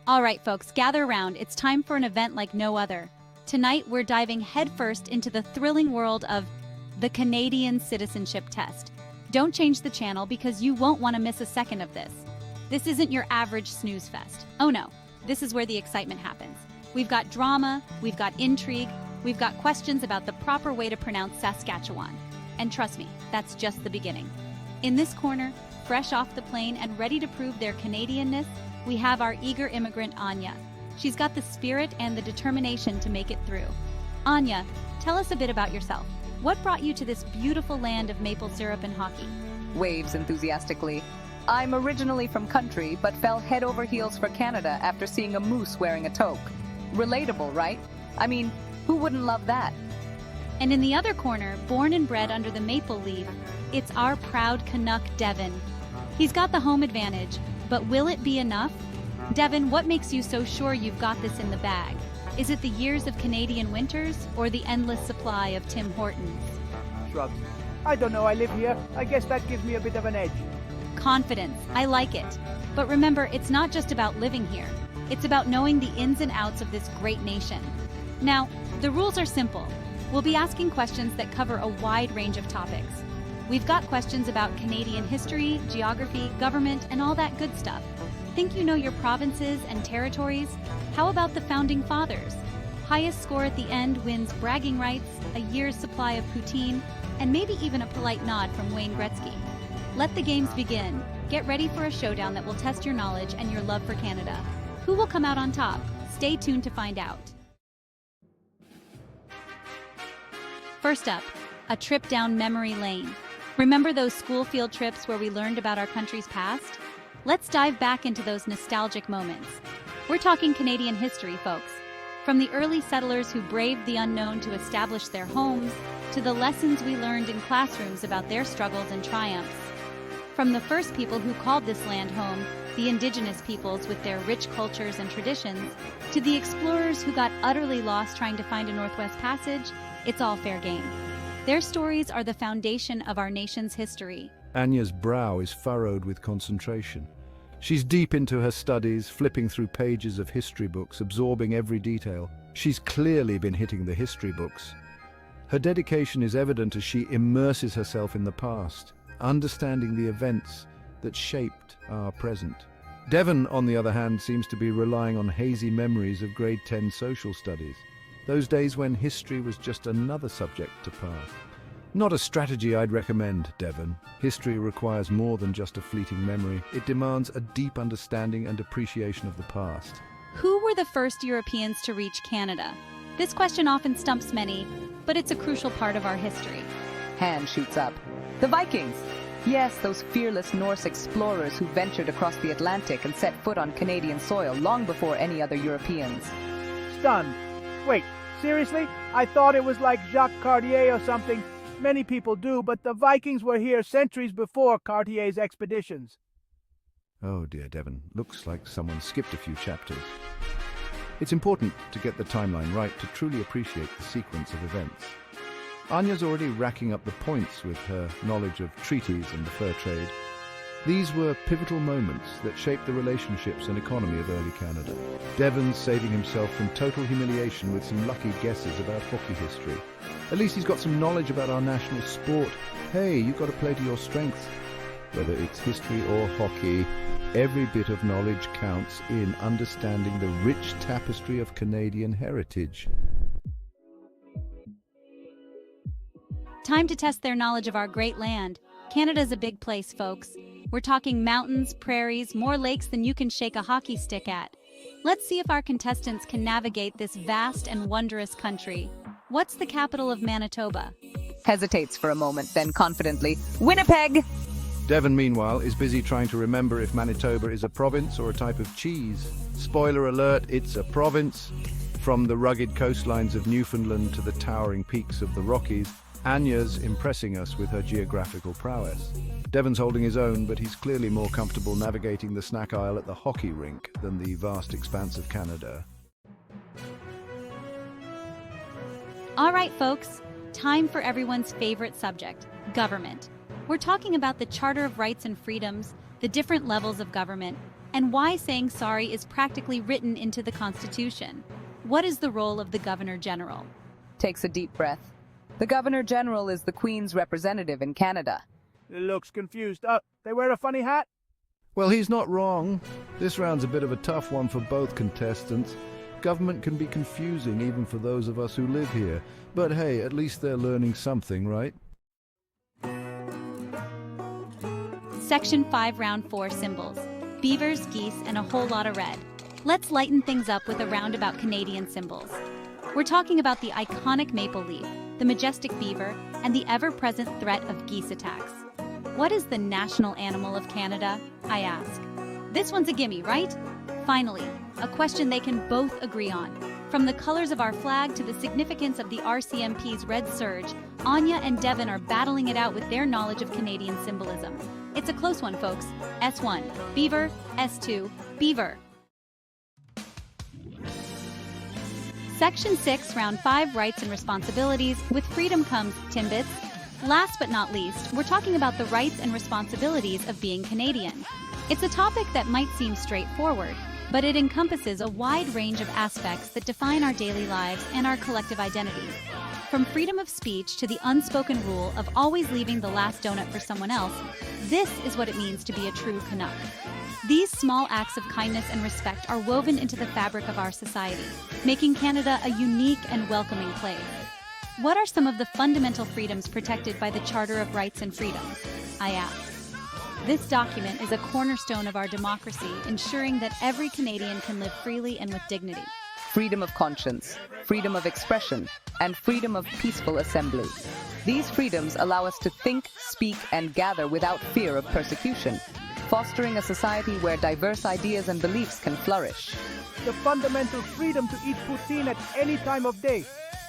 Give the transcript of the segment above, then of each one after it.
All right, folks, gather around. It's time for an event like no other. Tonight, we're diving headfirst into the thrilling world of the Canadian Citizenship Test. Don't change the channel because you won't want to miss a second of this. This isn't your average snooze fest. Oh no, this is where the excitement happens. We've got drama, we've got intrigue, we've got questions about the proper way to pronounce Saskatchewan. And trust me, that's just the beginning. In this corner, fresh off the plane and ready to prove their Canadianness, we have our eager immigrant Anya. She's got the spirit and the determination to make it through. Anya, tell us a bit about yourself. What brought you to this beautiful land of maple syrup and hockey? Waves enthusiastically. I'm originally from country, but fell head over heels for Canada after seeing a moose wearing a toque. Relatable, right? I mean, who wouldn't love that? And in the other corner, born and bred under the maple leaf, it's our proud Canuck, Devon. He's got the home advantage, but will it be enough? Devon, what makes you so sure you've got this in the bag? Is it the years of Canadian winters or the endless supply of Tim Hortons? Shrugs. I don't know, I live here. I guess that gives me a bit of an edge. Confidence, I like it. But remember, it's not just about living here. It's about knowing the ins and outs of this great nation. Now, the rules are simple. We'll be asking questions that cover a wide range of topics. We've got questions about Canadian history, geography, government, and all that good stuff. Think you know your provinces and territories? How about the Founding Fathers? Highest score at the end wins bragging rights, a year's supply of poutine, and maybe even a polite nod from Wayne Gretzky. Let the games begin. Get ready for a showdown that will test your knowledge and your love for Canada. Who will come out on top? Stay tuned to find out. First up, a trip down memory lane. Remember those school field trips where we learned about our country's past? Let's dive back into those nostalgic moments. We're talking Canadian history, folks. From the early settlers who braved the unknown to establish their homes, to the lessons we learned in classrooms about their struggles and triumphs. From the first people who called this land home, the Indigenous peoples with their rich cultures and traditions, to the explorers who got utterly lost trying to find a Northwest Passage, it's all fair game. Their stories are the foundation of our nation's history. Anya's brow is furrowed with concentration. She's deep into her studies, flipping through pages of history books, absorbing every detail. She's clearly been hitting the history books. Her dedication is evident as she immerses herself in the past, understanding the events that shaped our present. Devon, on the other hand, seems to be relying on hazy memories of grade 10 social studies. Those days when history was just another subject to pass. Not a strategy I'd recommend, Devon. History requires more than just a fleeting memory. It demands a deep understanding and appreciation of the past. Who were the first Europeans to reach Canada? This question often stumps many, but it's a crucial part of our history. Hand shoots up. The Vikings! Yes, those fearless Norse explorers who ventured across the Atlantic and set foot on Canadian soil long before any other Europeans. Stunned. Wait, seriously? I thought it was like Jacques Cartier or something. Many people do, but the Vikings were here centuries before Cartier's expeditions. Oh dear, Devon. Looks like someone skipped a few chapters. It's important to get the timeline right to truly appreciate the sequence of events. Anya's already racking up the points with her knowledge of treaties and the fur trade. These were pivotal moments that shaped the relationships and economy of early Canada. Devon's saving himself from total humiliation with some lucky guesses about hockey history. At least he's got some knowledge about our national sport. Hey, you've got to play to your strengths. Whether it's history or hockey, every bit of knowledge counts in understanding the rich tapestry of Canadian heritage. Time to test their knowledge of our great land. Canada's a big place, folks. We're talking mountains, prairies, more lakes than you can shake a hockey stick at. Let's see if our contestants can navigate this vast and wondrous country. What's the capital of Manitoba? Hesitates for a moment, then confidently, Winnipeg! Devon, meanwhile, is busy trying to remember if Manitoba is a province or a type of cheese. Spoiler alert, it's a province. From the rugged coastlines of Newfoundland to the towering peaks of the Rockies, Anya's impressing us with her geographical prowess. Devon's holding his own, but he's clearly more comfortable navigating the snack aisle at the hockey rink than the vast expanse of Canada. All right, folks, time for everyone's favorite subject, government. We're talking about the Charter of Rights and Freedoms, the different levels of government, and why saying sorry is practically written into the Constitution. What is the role of the Governor General? Takes a deep breath. The Governor General is the Queen's representative in Canada. Looks confused. They wear a funny hat? Well, he's not wrong. This round's a bit of a tough one for both contestants. Government can be confusing even for those of us who live here. But hey, at least they're learning something, right? Section 5, Round 4 symbols. Beavers, geese, and a whole lot of red. Let's lighten things up with a round about Canadian symbols. We're talking about the iconic maple leaf, the majestic beaver, and the ever-present threat of geese attacks. What is the national animal of Canada, I ask? This one's a gimme, right? Finally, a question they can both agree on. From the colors of our flag to the significance of the RCMP's red surge, Anya and Devon are battling it out with their knowledge of Canadian symbolism. It's a close one, folks. S1, beaver. S2, beaver. Section 6, Round 5, Rights and Responsibilities. With freedom comes timbits. Last but not least, we're talking about the rights and responsibilities of being Canadian. It's a topic that might seem straightforward, but it encompasses a wide range of aspects that define our daily lives and our collective identity. From freedom of speech to the unspoken rule of always leaving the last donut for someone else, this is what it means to be a true Canuck. These small acts of kindness and respect are woven into the fabric of our society, making Canada a unique and welcoming place. What are some of the fundamental freedoms protected by the Charter of Rights and Freedoms? I ask. This document is a cornerstone of our democracy, ensuring that every Canadian can live freely and with dignity. Freedom of conscience, freedom of expression, and freedom of peaceful assembly. These freedoms allow us to think, speak, and gather without fear of persecution, fostering a society where diverse ideas and beliefs can flourish. The fundamental freedom to eat poutine at any time of day.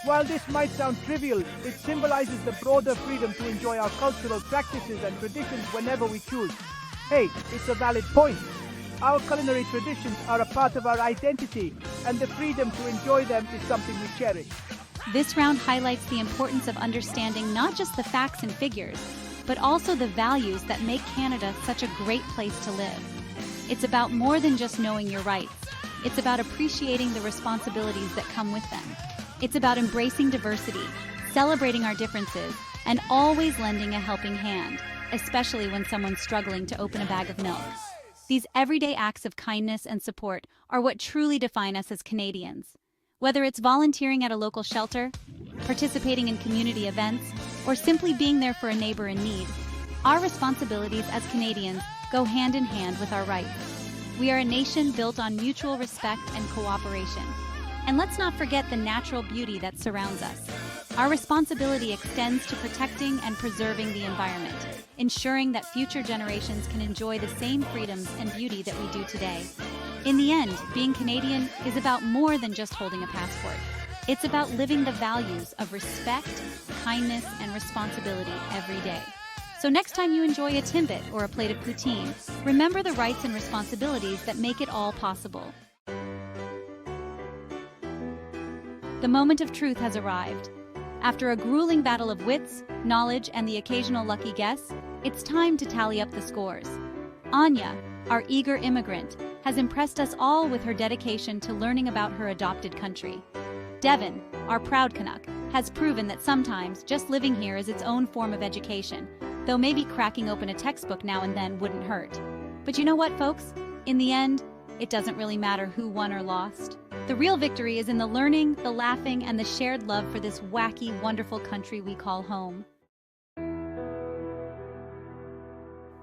While this might sound trivial, it symbolizes the broader freedom to enjoy our cultural practices and traditions whenever we choose. Hey, it's a valid point. Our culinary traditions are a part of our identity, and the freedom to enjoy them is something we cherish. This round highlights the importance of understanding not just the facts and figures, but also the values that make Canada such a great place to live. It's about more than just knowing your rights. It's about appreciating the responsibilities that come with them. It's about embracing diversity, celebrating our differences, and always lending a helping hand, especially when someone's struggling to open a bag of milk. These everyday acts of kindness and support are what truly define us as Canadians. Whether it's volunteering at a local shelter, participating in community events, or simply being there for a neighbor in need, our responsibilities as Canadians go hand in hand with our rights. We are a nation built on mutual respect and cooperation. And let's not forget the natural beauty that surrounds us. Our responsibility extends to protecting and preserving the environment, ensuring that future generations can enjoy the same freedoms and beauty that we do today. In the end, being Canadian is about more than just holding a passport. It's about living the values of respect, kindness, and responsibility every day. So next time you enjoy a timbit or a plate of poutine, remember the rights and responsibilities that make it all possible. The moment of truth has arrived. After a grueling battle of wits, knowledge, and the occasional lucky guess, it's time to tally up the scores. Anya, our eager immigrant, has impressed us all with her dedication to learning about her adopted country. Devon, our proud Canuck, has proven that sometimes just living here is its own form of education, though maybe cracking open a textbook now and then wouldn't hurt. But you know what, folks? In the end, it doesn't really matter who won or lost. The real victory is in the learning, the laughing, and the shared love for this wacky, wonderful country we call home.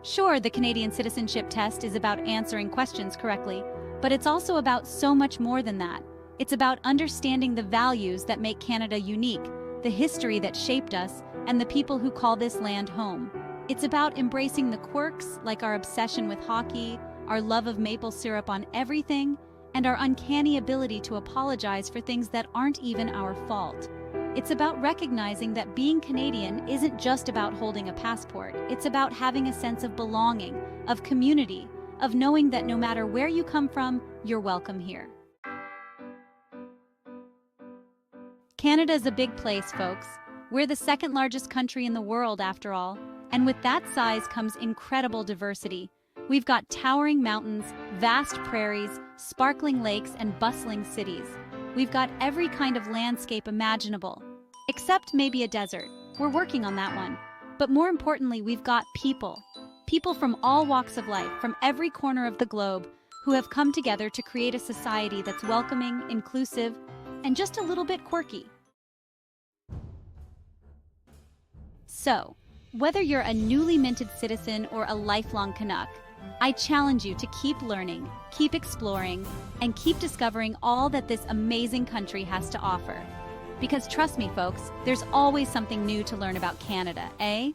Sure, the Canadian Citizenship Test is about answering questions correctly, but it's also about so much more than that. It's about understanding the values that make Canada unique, the history that shaped us, and the people who call this land home. It's about embracing the quirks, like our obsession with hockey, our love of maple syrup on everything, and our uncanny ability to apologize for things that aren't even our fault. It's about recognizing that being Canadian isn't just about holding a passport. It's about having a sense of belonging, of community, of knowing that no matter where you come from, you're welcome here. Canada's a big place, folks. We're the second largest country in the world, after all. And with that size comes incredible diversity. We've got towering mountains, vast prairies, sparkling lakes, and bustling cities. We've got every kind of landscape imaginable, except maybe a desert. We're working on that one. But more importantly, we've got people. People from all walks of life, from every corner of the globe, who have come together to create a society that's welcoming, inclusive, and just a little bit quirky. So, whether you're a newly minted citizen or a lifelong Canuck, I challenge you to keep learning, keep exploring, and keep discovering all that this amazing country has to offer. Because trust me, folks, there's always something new to learn about Canada, eh?